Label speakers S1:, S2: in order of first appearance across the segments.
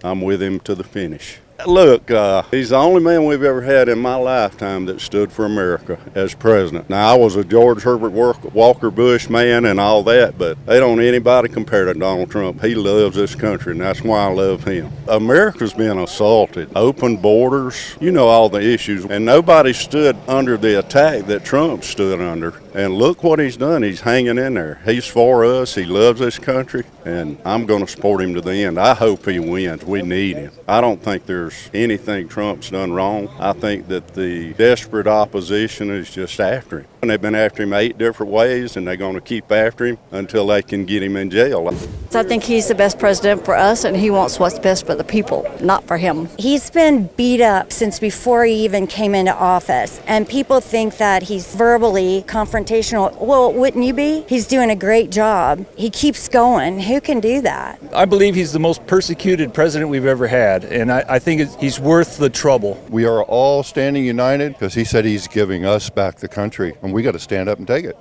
S1: I'm with him to the finish. Look, he's the only man we've ever had in my lifetime that stood for America as president. Now, I was a George Herbert Walker Bush man and all that, but they don't anybody compare to Donald Trump. He loves this country, and that's why I love him. America's been assaulted, open borders, you know all the issues, and nobody stood under the attack that Trump stood under. And look what he's done. He's hanging in there. He's for us. He loves this country, and I'm going to support him to the end. I hope he wins. We need him. I don't think there's anything Trump's done wrong. I think that the desperate opposition is just after him. And they've been after him 8 different ways, and they're going to keep after him until they can get him in jail.
S2: I think he's the best president for us, and he wants what's best for the people, not for him.
S3: He's been beat up since before he even came into office, and people think that he's verbally confrontational. Well, wouldn't you be? He's doing a great job. He keeps going. Who can do that?
S4: I believe he's the most persecuted president we've ever had, and I think he's worth the trouble.
S5: We are all standing united because he said he's giving us back the country, and we got to stand up and take it.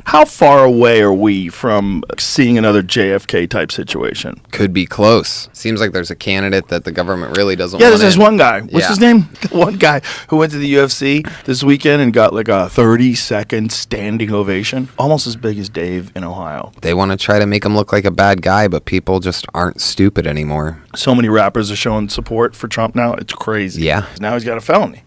S6: How far away are we from seeing another JFK type situation?
S7: Could be close. Seems like there's a candidate that the government really doesn't want.
S6: Yeah, there's this one guy. What's
S7: Yeah.
S6: his name? One guy who went to the UFC this weekend and got like a 30-second standing ovation, almost as big as Dave in Ohio.
S7: They want to try to make him look like a bad guy, but people just aren't stupid anymore.
S6: So many rappers are showing support for Trump now. It's crazy.
S7: Yeah.
S6: Now he's got a felony.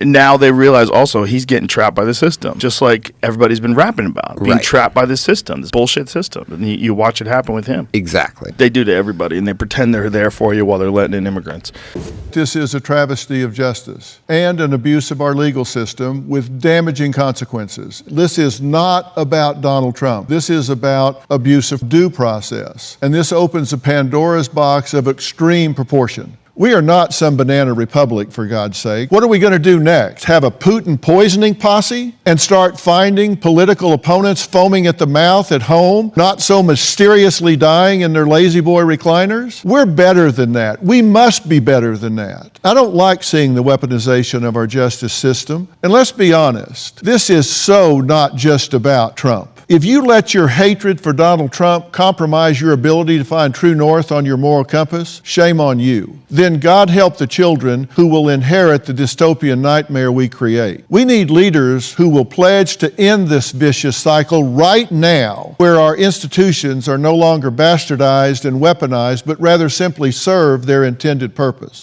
S6: And now they realize also he's getting trapped by the system, just like everybody's been rapping about, being
S7: Right.
S6: trapped by this system, this bullshit system. And you watch it happen with him.
S7: Exactly.
S6: They do to everybody, and they pretend they're there for you while they're letting in immigrants.
S8: This is a travesty of justice and an abuse of our legal system with damaging consequences. This is not about Donald Trump. This is about abuse of due process. And this opens a Pandora's box of extreme proportion. We are not some banana republic, for God's sake. What are we going to do next? Have a Putin poisoning posse and start finding political opponents foaming at the mouth at home, not so mysteriously dying in their lazy boy recliners? We're better than that. We must be better than that. I don't like seeing the weaponization of our justice system. And let's be honest, this is so not just about Trump. If you let your hatred for Donald Trump compromise your ability to find true north on your moral compass, shame on you. Then God help the children who will inherit the dystopian nightmare we create. We need leaders who will pledge to end this vicious cycle right now, where our institutions are no longer bastardized and weaponized, but rather simply serve their intended purpose.